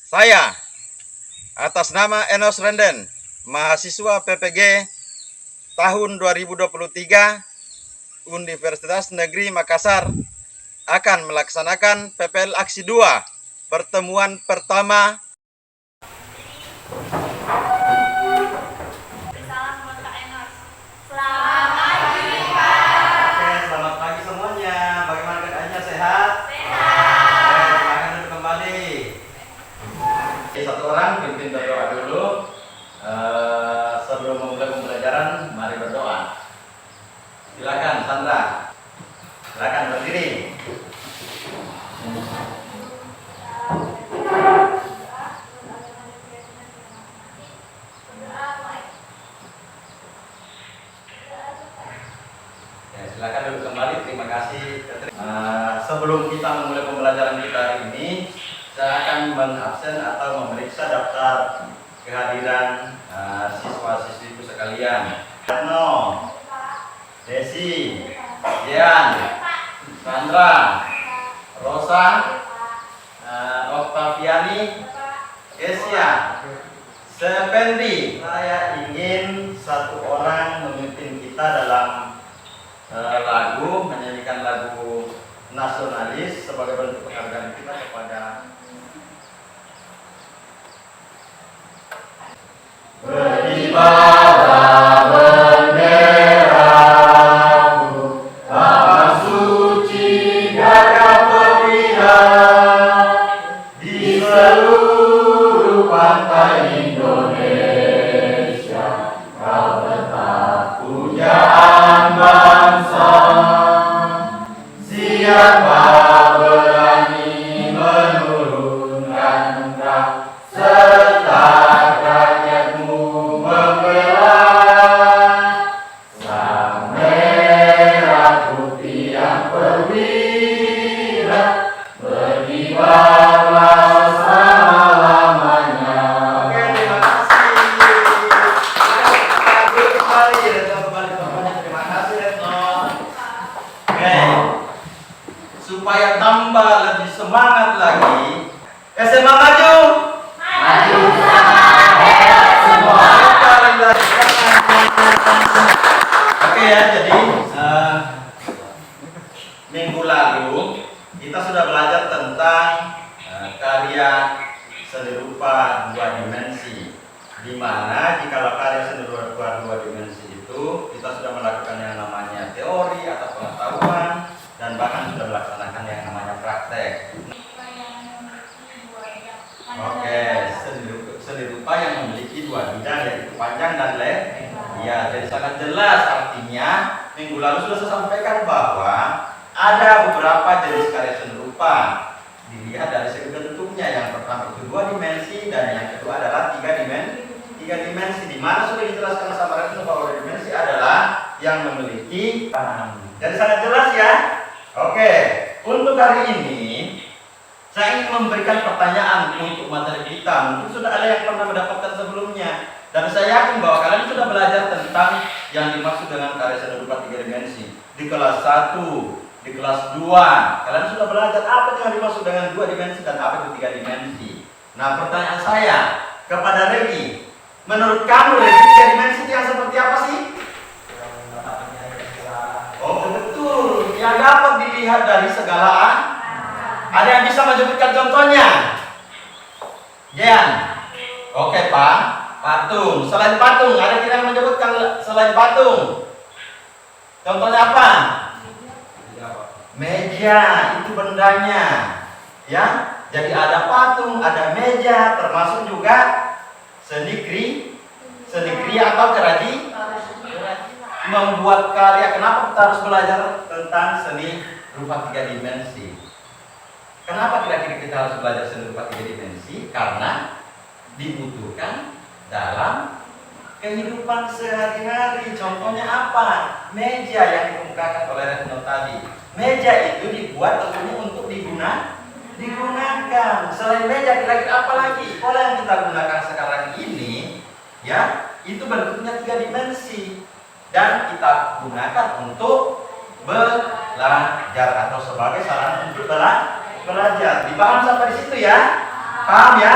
Saya, atas nama Enos Renden, mahasiswa PPG tahun 2023 Universitas Negeri Makassar, akan melaksanakan PPL Aksi 2, pertemuan pertama. Selamat pagi semuanya. Bagaimana keadaannya? Sehat? Silakan duduk kembali. Satu orang pimpin berdoa dulu. Sebelum memulai pembelajaran, mari berdoa. Silakan, Sandra. Silakan berdiri. Silakan duduk kembali. Terima kasih. Sebelum kita memulai pembelajaran kita hari ini, saya akan mengabsen atau memeriksa daftar kehadiran siswa-siswiku sekalian. Retno, Desi, Dian, Sandra, Rosa, Oktaviani, Kesia, Sependi. Saya ingin satu orang memimpin kita dalam lagu, menyanyikan lagu nasionalis sebagai bentuk penghargaan kita kepada berkibarlah benderamu, tanah suci gagah perwira, di seluruh pantai Indonesia kau tetap pujaan bangsa. Siapa berani menurunkan drah serta rakyatmu membela sang merah putih yang perwira, berkibarlah selama-lamanya. Oke, terima kasih. Terima kasih, Retno. Oke, supaya tambah lebih semangat lagi, SMA maju. Maju semua. Oke ya, jadi minggu lalu kita sudah belajar tentang karya seni rupa dua dimensi, di mana jika karya seni rupa dua dimensi itu kita sudah melakukan yang namanya teori atau pengetahuan dan bahkan sudah melaksanakan yang namanya praktek. Oke, seni rupa yang memiliki dua bidang, yaitu panjang dan lebar. Ya, jadi sangat jelas artinya. Minggu lalu sudah saya sampaikan bahwa ada beberapa jenis karya seni rupa. Dilihat dari segi bentuknya. Yang pertama itu dua dimensi dan yang kedua adalah tiga dimensi. Di mana sudah dijelaskan sama Retno bahwa dimensi adalah yang memiliki. Jadi sangat jelas ya. Oke, untuk hari ini saya ingin memberikan pertanyaan untuk materi kita. Mungkin sudah ada yang pernah mendapatkan sebelumnya, dan saya yakin bahwa kalian sudah belajar tentang yang dimaksud dengan karya seni rupa tiga dimensi di kelas 1, di kelas 2. Kalian sudah belajar apa yang dimaksud dengan dua dimensi dan apa itu tiga dimensi. Nah, pertanyaan saya kepada Regi, menurut kamu Regi, tiga dimensi yang seperti apa sih? Oh betul, yang dapat dilihat dari segala. Ada yang bisa menyebutkan contohnya? Jan. Oke Pak. Patung. Selain patung, ada yang menyebutkan selain patung? Contohnya apa? Meja, itu bendanya. Ya, jadi ada patung, ada meja, termasuk juga seni kriya atau kerajinan. Membuat karya. Kenapa kita harus belajar tentang seni rupa tiga dimensi? Kenapa kira-kira kita harus belajar seni rupa tiga dimensi? Karena dibutuhkan dalam kehidupan sehari-hari. Contohnya apa? Meja yang dikemukakan oleh Retno tadi. Meja itu dibuat tentunya untuk digunakan. Selain meja, kira-kira apa lagi? Pola yang kita gunakan sekarang ini, ya, itu bentuknya tiga dimensi. Dan kita gunakan untuk belajar atau sebagai sarana untuk belajar. Dipaham sampai di situ ya? Paham ya?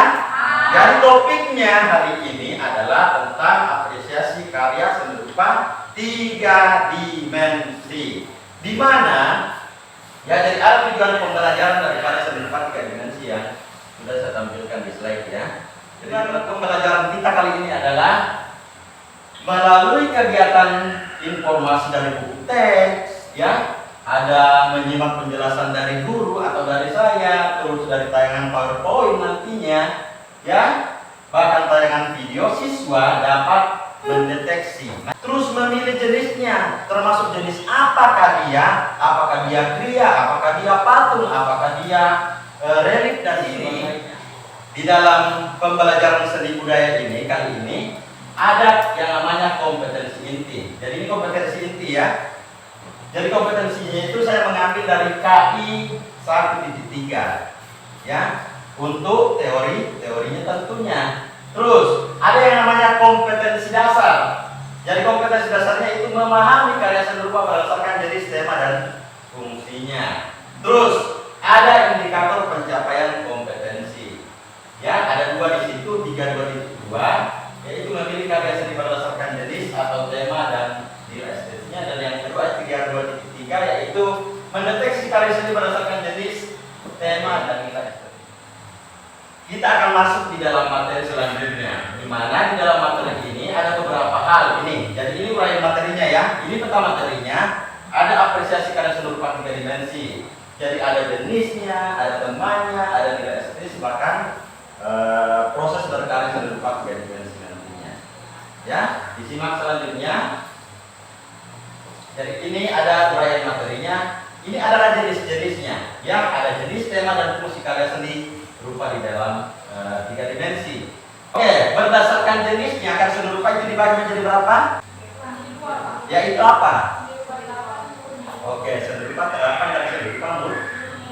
Jadi topiknya hari ini adalah tentang apresiasi karya seni rupa 3 dimensi. Di mana ya, jadi ada tujuan pembelajaran daripada seni rupa 3 dimensi ya. Sudah saya tampilkan di slide ya. Jadi pembelajaran kita kali ini adalah melalui kegiatan informasi dari buku teks ya, ada menyimak penjelasan dari guru atau dari saya, terus dari tayangan PowerPoint nantinya ya, bahkan tayangan video, siswa dapat mendeteksi, terus memilih jenisnya, termasuk jenis apakah dia kriya, apakah dia patung, apakah dia relief. Dan ini di dalam pembelajaran seni budaya ini kali ini ada yang namanya kompetensi inti. Jadi ini kompetensi inti ya. Jadi kompetensinya itu saya mengambil dari KI 1.3 ya, untuk teorinya tentunya. Terus ada yang namanya kompetensi dasar. Jadi kompetensi dasarnya itu memahami karya seni rupa berdasarkan jenis, tema, dan fungsinya. Terus ada indikator pencapaian kompetensi. Ya, ada 2 di situ, 3.2, yaitu memilih karya seni berdasarkan jenis atau tema dan nilai estetiknya. Dan yang kedua 3.3 yaitu mendeteksi karya seni berdasarkan jenis, tema, dan nilai estetik. Kita akan masuk di dalam materi selanjutnya, di mana di dalam materi ini ada beberapa hal ini. Jadi ini uraian materinya ya. Ini peta materinya, ada apresiasi karya seni rupa 3 dimensi. Jadi ada jenisnya, ada temanya, ada nilai estetis, bahkan proses berkarya seni rupa 3 dimensi nantinya. Ya, disimak selanjutnya. Jadi ini ada uraian materinya. Ini adalah jenis-jenisnya. Yang ada jenis, tema, dan fungsi karya seni rupa di dalam 3 dimensi. Oke, berdasarkan jenisnya karya seni rupa itu dibagi menjadi berapa? Yaitu apa? Oke, seni rupa terdapat dari seni rupa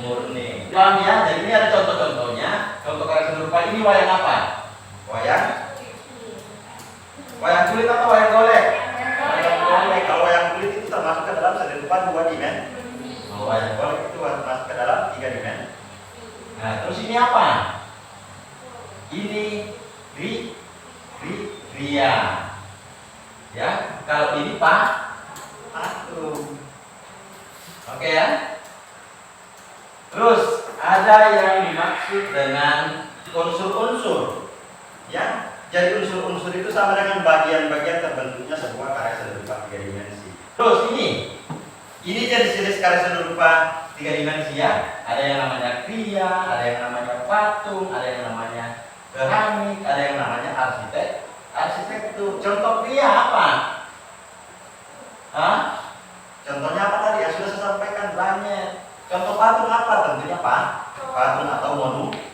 murni. Paham ya? Jadi ini ada contoh-contohnya. Contoh karya seni rupa ini wayang apa? Wayang kulit atau wayang golek? Wayang golek. Kalau wayang kulit itu termasuk ke dalam seni rupa 2 dimensi. Wayang golek itu masuk ke dalam 3 dimensi. Nah, terus ini apa? Ini ria. Ya, kalau ini patung. Oke ya. Terus ada yang dimaksud dengan unsur-unsur. Ya, jadi unsur-unsur itu sama dengan bagian-bagian terbentuknya sebuah karya seni rupa 3 dimensi. Terus ini jenis-jenis karya seni rupa 3 dimensi ya. Ada yang namanya kriya, ada yang namanya patung, ada yang namanya keramik, ada yang namanya arsitektur. Contoh kriya apa? Contohnya apa tadi? Ya sudah saya sampaikan banyak. Contoh patung apa? Tentunya patung atau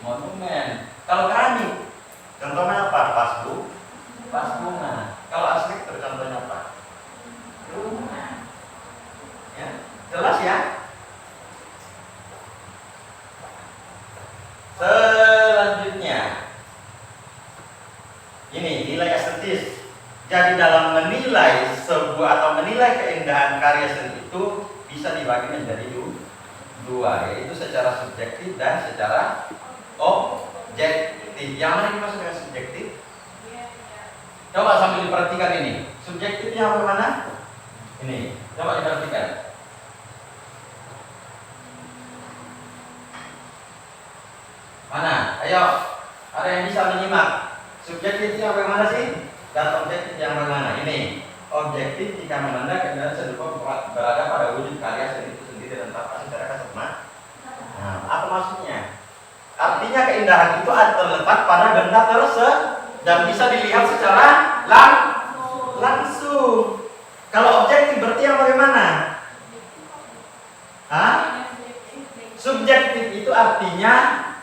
monumen. Kalau keramik, contohnya apa? Vas bunga. Kalau arsitektur contohnya apa? Rumah. Ya, jelas ya? Selanjutnya, ini nilai estetis. Jadi dalam menilai sebuah atau menilai keindahan karya seni itu bisa dibagi menjadi 2, yaitu secara subjektif dan secara objektif. Yang mana dimaksud dengan subjektif? Coba sambil diperhatikan ini. Subjektifnya bagaimana? Ini, coba diperhatikan. Mana? Ayo, ada yang bisa menyimak. Subjektifnya bagaimana sih? Dan objektif yang bagaimana? Ini objektif jika menanda keindahan seni rupa berada pada wujud karya seni itu sendiri dan tanpa secara kasat mata. Nah, apa maksudnya? Artinya keindahan itu terletak pada benda tersebut dan bisa dilihat secara langsung. Kalau objektif berarti yang bagaimana? Subjektif itu artinya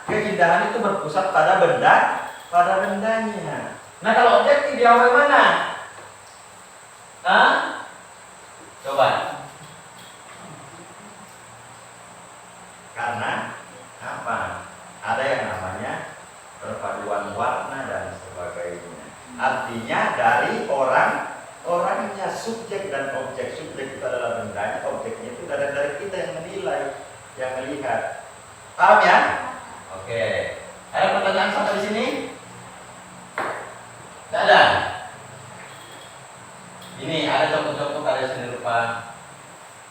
keindahan itu berpusat pada bendanya. Nah, kalau objektif dia bagaimana? Coba. Karena apa? Ada yang namanya perpaduan warna dan sebagainya. Artinya dari orangnya, subjek dan objek. Subjek itu adalah bendanya, objeknya itu dari kita yang menilai, yang melihat. Paham ya? Oke. Ada pertanyaan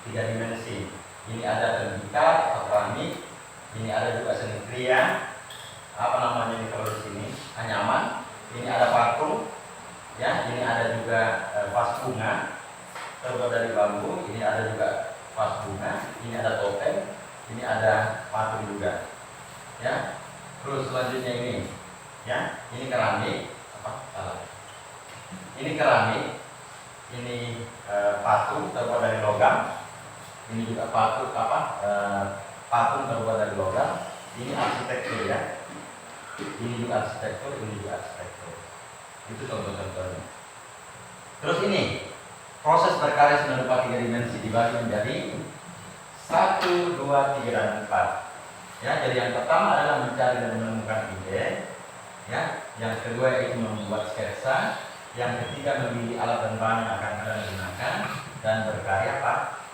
3 dimensi. Ini ada tembikar atau keramik, ini ada juga seni kria, apa namanya ini kalau di sini, anyaman. Ini ada patung, ya. Ini ada juga vas bunga terbuat dari bambu. Ini ada juga vas bunga. Ini ada topeng. Ini ada patung juga, ya. Terus selanjutnya ini, ya. Ini keramik, apa? Salah. Ini keramik. Ini patung terbuat dari logam. Ini juga patung patung terbuat dari logam. Ini arsitektur, ya. Ini juga arsitektur, ini juga arsitektur. Itu contoh-contohnya. Terus ini proses berkarya seni rupa 3 dimensi dibagi menjadi 1, 2, 3, dan 4. Ya, jadi yang pertama adalah mencari dan menemukan ide. Ya, yang kedua yaitu membuat sketsa. Yang ketiga memilih alat dan bahan yang akan Anda gunakan dan berkarya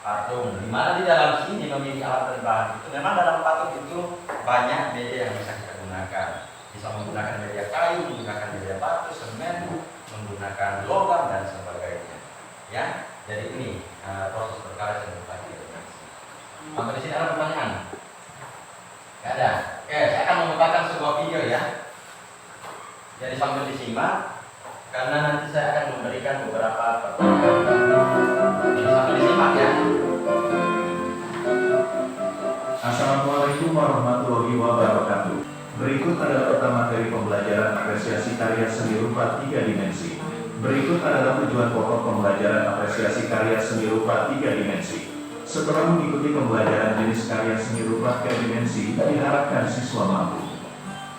patung. Di mana di dalam sini memilih alat dan bahan itu memang dalam patung itu banyak media yang bisa kita gunakan. Bisa menggunakan media kayu, menggunakan media batu, semen, menggunakan logam dan sebagainya. Ya, jadi ini proses berkarya seni rupa 3 dimensi. Sampai di sini ada pertanyaan? Gak ada. Oke, saya akan memutarkan sebuah video ya. Jadi sambil disimak, karena nanti saya akan memberikan beberapa pertanyaan. Jadi sambil disimak ya. Assalamualaikum warahmatullahi wabarakatuh. Berikut adalah peta materi pembelajaran apresiasi karya seni rupa 3 dimensi. Berikut adalah tujuan pokok pembelajaran apresiasi karya seni rupa 3 dimensi. Setelah mengikuti pembelajaran jenis karya seni rupa 3 dimensi, diharapkan siswa mampu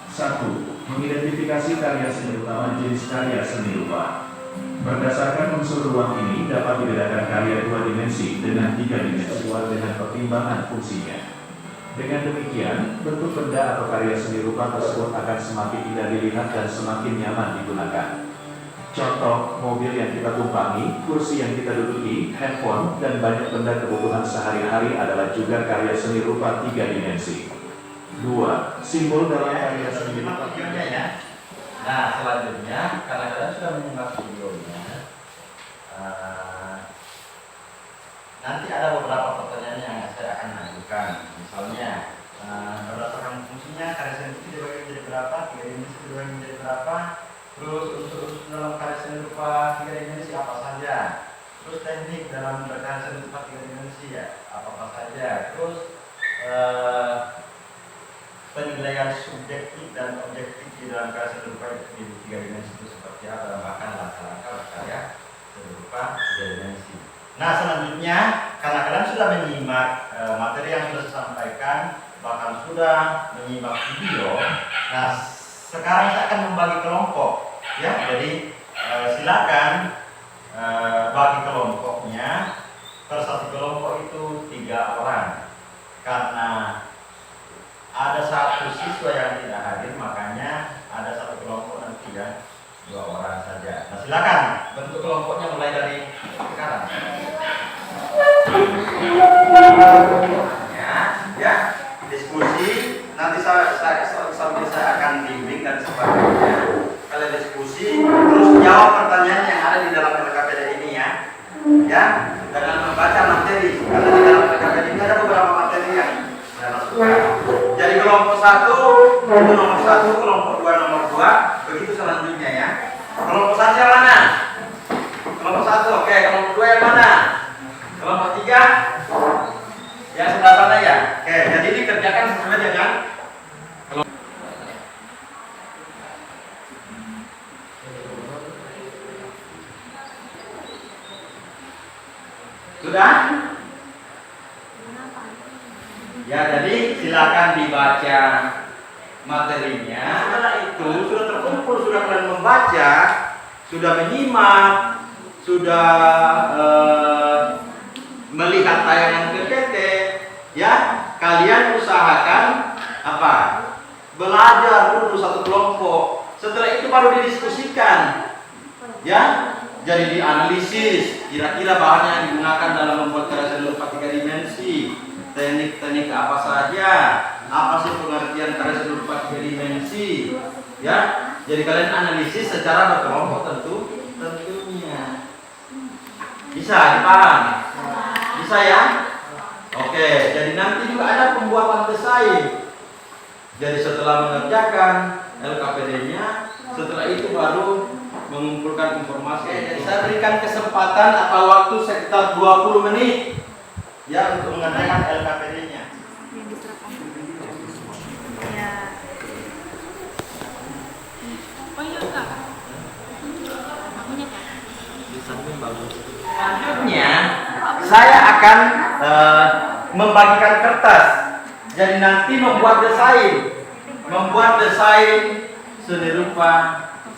1. Mengidentifikasi karya seni utama jenis karya seni rupa. Berdasarkan unsur ruang ini dapat dibedakan karya 2 dimensi dengan 3 dimensi sesuai dengan pertimbangan fungsinya. Dengan demikian, bentuk benda atau karya seni rupa tersebut akan semakin indah dilihat dan semakin nyaman digunakan. Contoh, mobil yang kita tumpangi, kursi yang kita duduki, handphone, dan banyak benda kebutuhan sehari-hari adalah juga karya seni rupa 3 dimensi. 2. Simbol dalam karya seni rupa 3 dimensi. Nah, selanjutnya, karena kalian sudah menyimak videonya, nanti ada beberapa pertanyaan yang saya akan ajukan. Misalnya, berdasarkan fungsinya, karya seni itu dibagi menjadi berapa, 3 dimensi dibagi menjadi berapa, terus unsur-unsur dalam karya seni rupa 3 dimensi apa saja, terus teknik dalam berkarya seni rupa 3 dimensi ya, apa saja, terus penilaian subjektif dan objektif di dalam karya seni rupa di 3 dimensi itu seperti apa, dan bahkan langkah-langkah berkarya seni rupa 3 dimensi. Nah, selanjutnya, karena kalian sudah menyimak materi yang sudah saya sampaikan, bahkan sudah menyimak video, nah sekarang saya akan membagi kelompok, ya. Jadi silakan bagi kelompoknya. Per satu kelompok itu 3 orang. Karena ada satu siswa yang tidak hadir, makanya ada satu kelompok nanti ya 2 orang saja. Nah, silakan bentuk kelompoknya mulai dari sekarang. Ya, diskusi. Nanti sambil saya akan bimbing dan sebagainya. Kalian diskusi, terus jawab pertanyaan yang ada di dalam LKPD ini ya. Ya, dengan membaca materi. Karena di dalam LKPD ini ada beberapa materi yang saya masukkan. Jadi kelompok 1 itu nomor 1, kelompok 2 nomor 2, begitu selanjutnya ya. Kelompok 1 yang mana? Kelompok 1, oke. Kelompok 2 yang mana? Kelompok 3 yang sebelah sana ya. Oke, jadi dikerjakan sesuai dengan kelompok. Sudah? Ya, jadi silakan dibaca materinya. Setelah itu sudah terkumpul, sudah kalian membaca, sudah menyimak, sudah melihat tayangan PPT, ya, kalian usahakan apa? Belajar dulu satu kelompok. Setelah itu baru didiskusikan, ya. Jadi dianalisis kira-kira bahan yang digunakan dalam membuat karya seni rupa 3 dimensi, teknik-teknik apa saja, apa sih pengertian karya seni rupa 3 dimensi, ya. Jadi kalian analisis secara berkelompok tentunya. Bisa dipaham? Bisa ya? Oke, jadi nanti juga ada pembuatan desain. Jadi setelah mengerjakan LKPD-nya, setelah itu baru mengumpulkan informasi. Jadi saya berikan kesempatan atau waktu sekitar 20 menit ya untuk mengerjakan LKPD-nya. Ya. Oh iya kak. Akunya kak. Selanjutnya saya akan membagikan kertas. Jadi nanti membuat desain seni rupa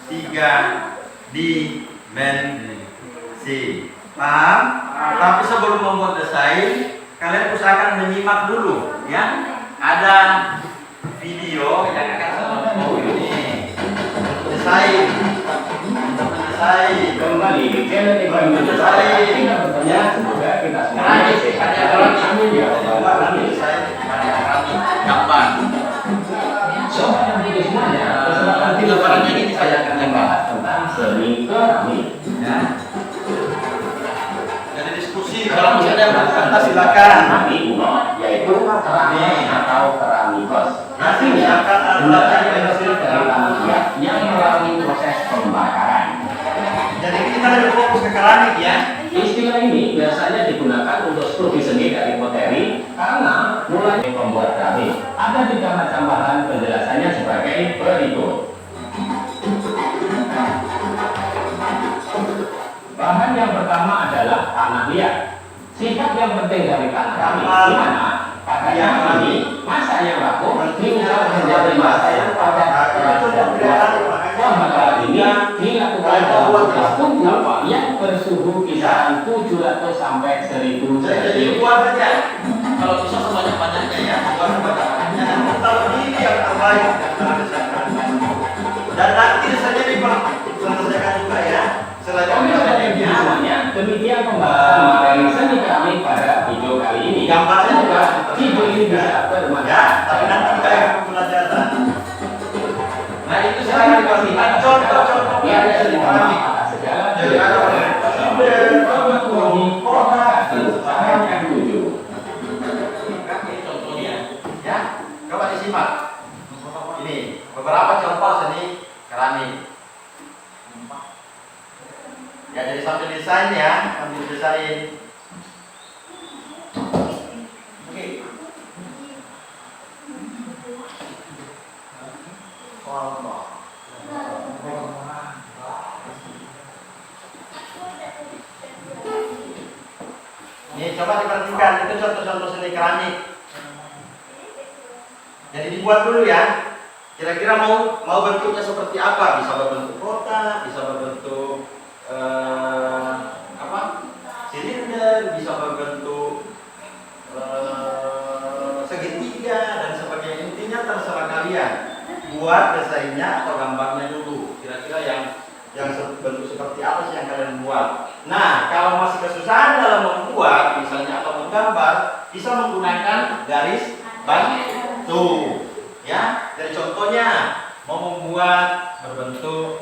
3 dimensi. Paham? Tapi sebelum membuat desain, kalian usahakan menyimak dulu ya. Ada video yang akan saya upload ini. Desain Kembali di channel Ibrahim desain ya, semoga kita semua gambar. Sobat yang video semuanya, kesempatan Di lebarannya ini saya akan membahas tentang seni keramik. Ya. Jadi diskusi kalau misalnya berkata silakan. Keramik kuno, yaitu keramik atau keramikos. Nanti Artinya, misalkan benda ada yang hasil dari tanah liat yang melalui proses pembakaran. Jadi kita lebih fokus ke keramik ya. Istilah ini biasanya digunakan untuk studi seni dari poteri karena mulai membuat keramik. Ada 3 macam bahan, penjelasannya sebagai berikut. Bahan yang pertama adalah tanah liat. Sifat yang penting dari tanah keramik di mana pada yang ini masa yang rapuh hingga menjadi masa yang padat dan luas. Pembakaran ini dilakukan dalam proses tungku yang bersuhu kisaran 700 sampai 1000 Jadi Celcius. buat aja. Kalau bisa sebanyak-banyaknya ya. Buat sebanyak-banyaknya. Dan kalau ini yang terbaik dan nanti saja diselesaikan juga ya. Oke, saudara yang semuanya, demikian pembahasan materi seni keramik pada video kali ini. Gambarnya juga Video ini bisa ya, bermanfaat. tapi nanti kita yang pelajaran. Nah itu saya dikasihkan contoh-contoh Biar yang seni keramik. keramik segala Jadi ada yang tujuh. Ini contohnya, ya. Coba disimak. Ini beberapa contoh seni keramik. Ya, jadi sambil desain ya, sambil desain. Oke. Ini coba diperhatikan, itu contoh-contoh seni keramik. Jadi dibuat dulu ya. Kira-kira mau bentuknya seperti apa? Bisa berbentuk kotak, bisa berbentuk silinder, bisa berbentuk segitiga dan sebagainya. Intinya terserah kalian. Buat desainnya atau gambarnya dulu. Kira-kira yang bentuk seperti apa sih yang kalian buat? Nah, kalau masih kesusahan dalam membuat, misalnya atau menggambar, bisa menggunakan garis bantu. Ya, jadi contohnya mau membuat berbentuk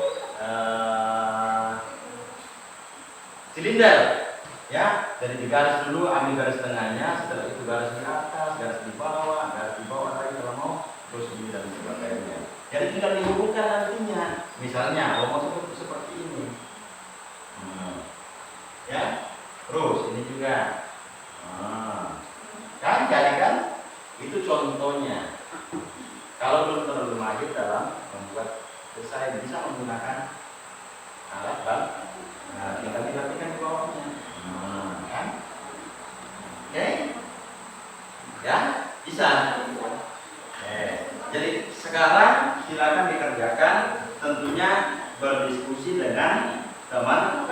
silinder, ya. Jadi digaris dulu, ambil garis tengahnya, setelah itu garis di atas, garis di bawah lagi kalau mau, terus ini dan sebagainya. Jadi tinggal dihubungkan nantinya. Misalnya, kalau mau seperti ini, ya. Terus ini juga, kan, jadi kan, itu contohnya. Kalau belum terlalu maju dalam membuat desain, bisa menggunakan alat bank. Nah, tinggal diperhatikan di bawahnya. Kan? Oke? Ya, bisa. Jadi sekarang silakan dikerjakan, tentunya berdiskusi dengan teman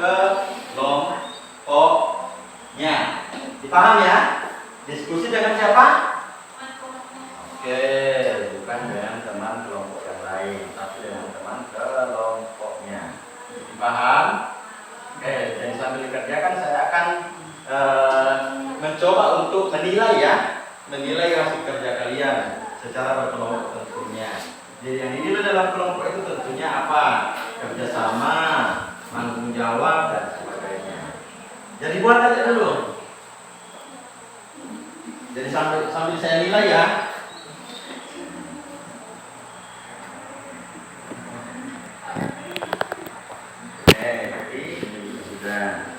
kelompoknya. Dipaham ya? Diskusi dengan siapa? Oke, bukan dengan teman kelompok yang lain, tapi dengan teman kelompoknya. Dipaham? Oke, jadi sambil dikerjakan saya akan mencoba untuk menilai ya, menilai hasil kerja kalian secara berkelompok tentunya. Jadi yang dinilai dalam kelompok itu tentunya apa? Kerjasama, tanggung jawab dan sebagainya. Jadi buat aja dulu. sambil saya nilai ya. Jadi ini sudah.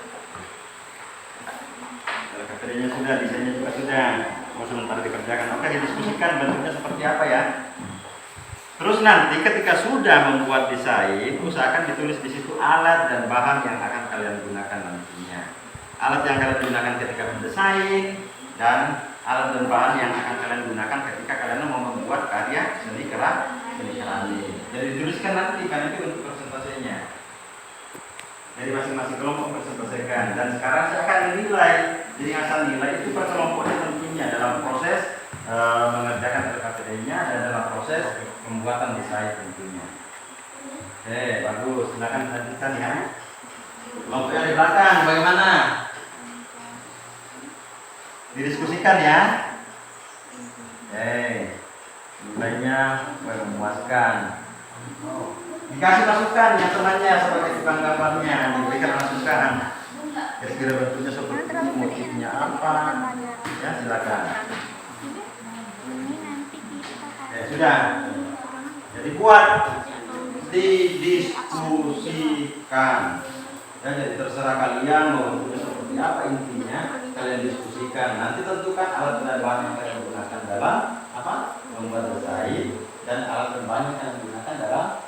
Kerjanya sudah, desainnya juga sudah. Mau sementara dikerjakan. Oke, didiskusikan bentuknya seperti apa ya. Terus nanti ketika sudah membuat desain, usahakan ditulis di situ alat dan bahan yang akan kalian gunakan nantinya. Alat yang kalian gunakan ketika mendesain dan alat dan bahan yang akan kalian gunakan ketika kalian mau membuat karya seni keramik. Jadi dituliskan nanti, karena itu untuk presentasinya. Dari masing-masing kelompok presentasikan. Dan sekarang saya akan menilai. Jadi asal nilai itu per kelompoknya tentunya dalam proses mengerjakan LKPD-nya dan dalam proses pembuatan desain tentunya. Oke, bagus. Silakan lanjutkan ya. Kelompoknya di belakang bagaimana? Didiskusikan ya. Nilainya memuaskan. Dikasih masukan yang temannya sebagai tukang gambarnya, diberikan masukan. Kira-kira bentuknya seperti ini, motifnya apa? Ya, silakan. Sudah. Jadi buat didiskusikan. Ya, jadi terserah kalian mau bentuknya seperti apa, intinya kalian diskusikan. Nanti tentukan alat dan bahan yang kalian gunakan dalam apa? Membuat desain, dan alat dan bahan yang kalian gunakan dalam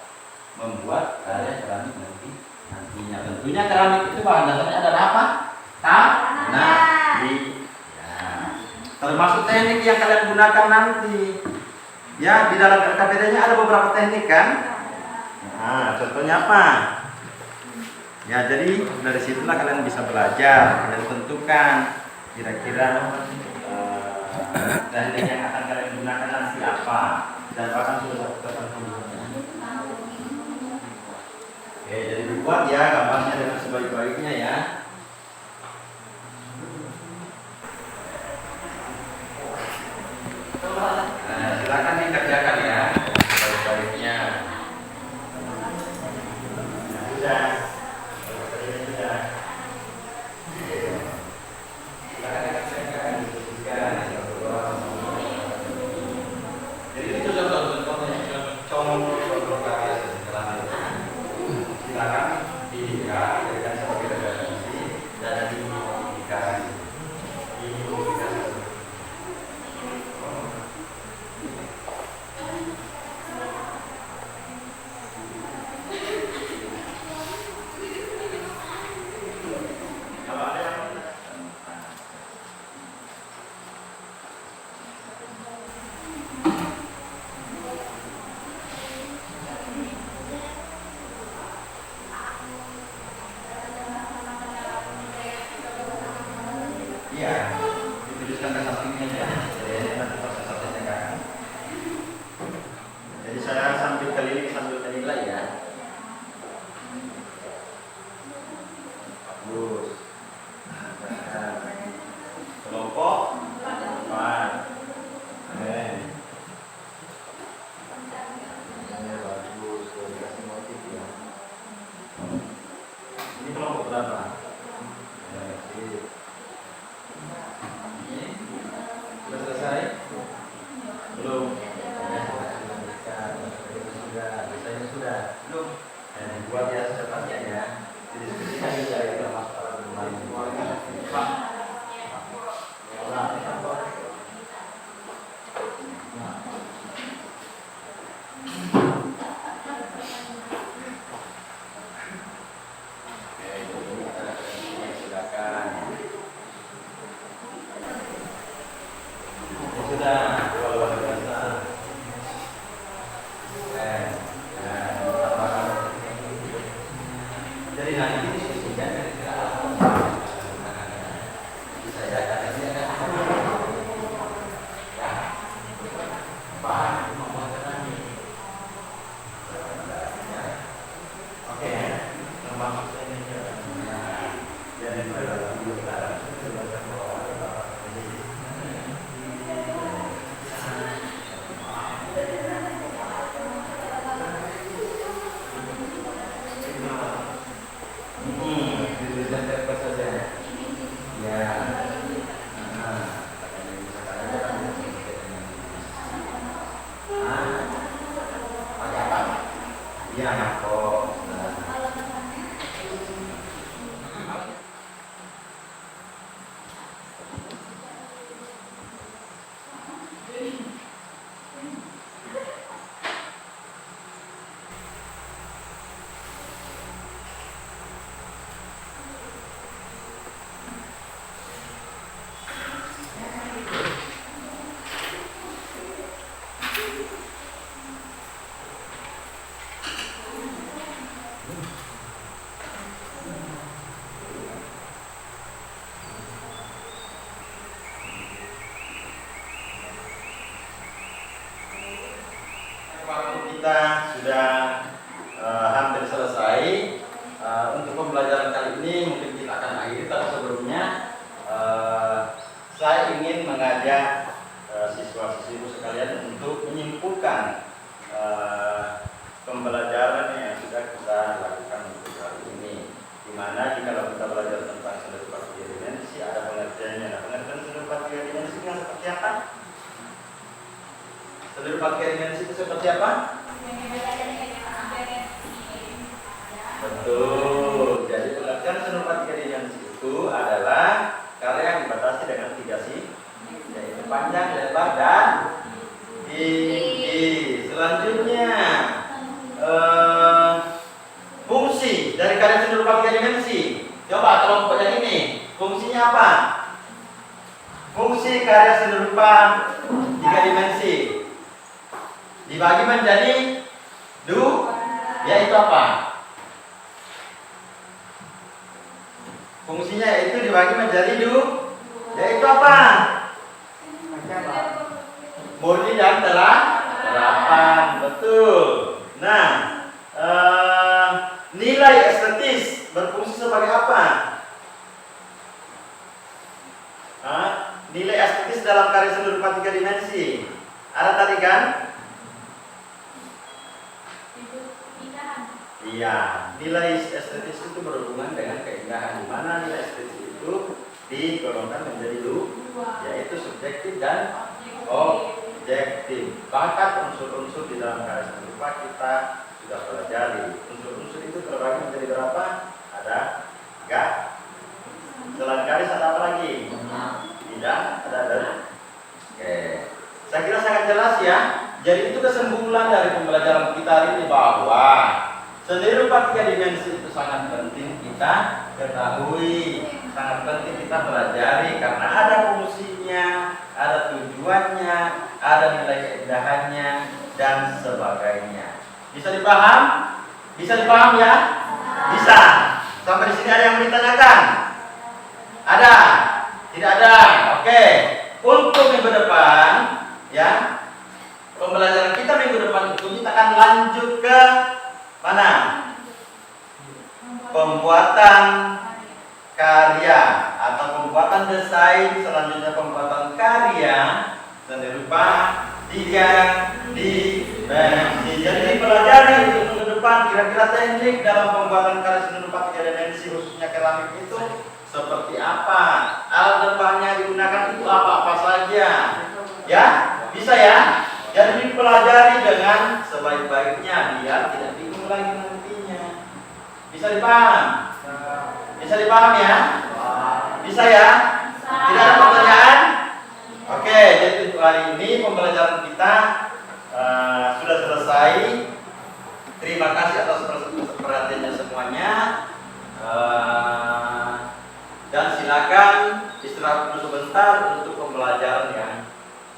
membuat karya keramik nantinya. Tentunya keramik itu bahan dasarnya adalah apa? Tanah. Ya. Termasuk teknik yang kalian gunakan nanti. Ya, di dalam LKPD-nya ada beberapa teknik kan? Nah, contohnya apa? Ya, jadi dari situlah kalian bisa belajar, kalian tentukan kira-kira teknik yang akan kalian gunakan nanti apa, dan bahkan sudah tertentu. Oke, jadi dibuat ya gambarnya dengan sebaik-baiknya ya. Nah, silakan dikerjakan ya sebaik-baiknya. Sudah. Jadi itu contoh karya seni keramik. Silakan dijadikan sebagai referensi dan dimodifikasi. Iya, dituliskan ke sampingnya ya. Jadi nanti proses-prosesnya kan. Jadi saya sambil keliling sambil menilai ya. Bagus. Kelompok 4. Ini bagus, dikasih motif ya. Ini kelompok berapa? Sudah selesai? Belum? Sudah. Belum? Buat ya secepatnya ya. Didiskusikan juga ya termasuk alat bermain. Sudah, luar biasa. Jadi nanti diskusikan kira-kira apa. Iya, kok. Waktu kita sudah hampir selesai. Untuk pembelajaran kali ini mungkin kita akan akhiri, tapi sebelumnya saya ingin mengajak siswa-siswiku sekalian untuk menyimpulkan pembelajaran yang sudah kita lakukan untuk hari ini. Dimana jika kita belajar tentang seni rupa 3 dimensi, ada pengertiannya. Nah, pengertian seni rupa 3 dimensi itu seperti apa? Seni rupa 3 dimensi itu seperti apa? Betul. Jadi pengertian seni rupa 3 dimensi itu adalah karya yang dibatasi dengan 3 sisi, yaitu panjang, lebar, dan tinggi. Selanjutnya, fungsi dari karya seni rupa 3 dimensi. Coba kelompok yang ini, fungsinya apa? Fungsi karya seni rupa 3 dimensi dibagi menjadi yaitu apa? Fungsinya itu dibagi menjadi yaitu apa? Bodi dan telapak, betul. Nah, nilai estetis berfungsi sebagai apa? Nilai estetis dalam karya seni rupa 3 dimensi ada tadi kan? Iya, nilai estetis itu berhubungan dengan keindahan, di mana nilai estetis itu digolongkan menjadi yaitu subjektif dan objektif. Bahkan unsur-unsur di dalam karya seni rupa kita sudah pelajari. Unsur-unsur itu terbagi menjadi berapa? Ada 3. Selain garis ada apa lagi? Tidak, ada. Oke. Saya kira sangat jelas ya. Jadi itu kesimpulan dari pembelajaran kita hari ini, bahwa seni rupa 3 dimensi itu sangat penting kita ketahui, sangat penting kita pelajari, karena ada fungsinya, ada tujuannya, ada nilai keindahannya, dan sebagainya. Bisa dipaham? Bisa dipaham ya? Bisa. Sampai di sini ada yang mau ditanyakan? Ada? Tidak ada? Oke. Untuk minggu depan, ya, pembelajaran kita minggu depan itu kita akan lanjut ke mana? Pembuatan karya atau pembuatan desain, selanjutnya pembuatan karya seni rupa 3 dimensi. Jadi pelajari untuk minggu depan kira-kira teknik dalam pembuatan karya seni rupa 3 dimensi, khususnya keramik itu seperti apa, alat depannya digunakan itu apa-apa saja, ya, bisa ya. Jadi dipelajari dengan sebaik-baiknya biar tidak bingung lagi nantinya. Bisa dipaham? Bisa dipaham ya? Bisa ya? Tidak ada pertanyaan? Oke, jadi untuk hari ini pembelajaran kita sudah selesai. Terima kasih atas perhatiannya semuanya. Dan silakan istirahat dulu sebentar untuk pembelajaran yang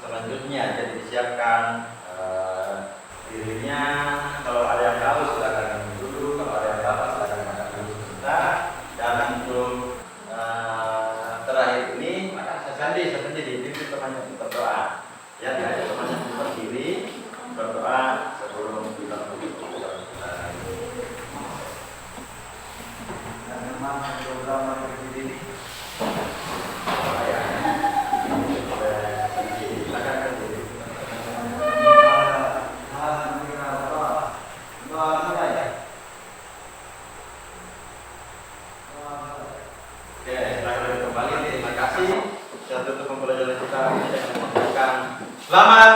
selanjutnya. Jadi disiapkan dirinya. Kalau ada yang haus silakan minum dulu, kalau ada yang lapar silakan makan dulu sebentar. Dan untuk terakhir ini maka saya sendiri dipimpin temannya untuk berdoa. Ya, diajak temannya untuk berdiri berdoa sebelum kita menutup pembelajaran kita. Dan memang program berdiri. Saya tutup pembelajaran kita ini dengan mengucapkan selamat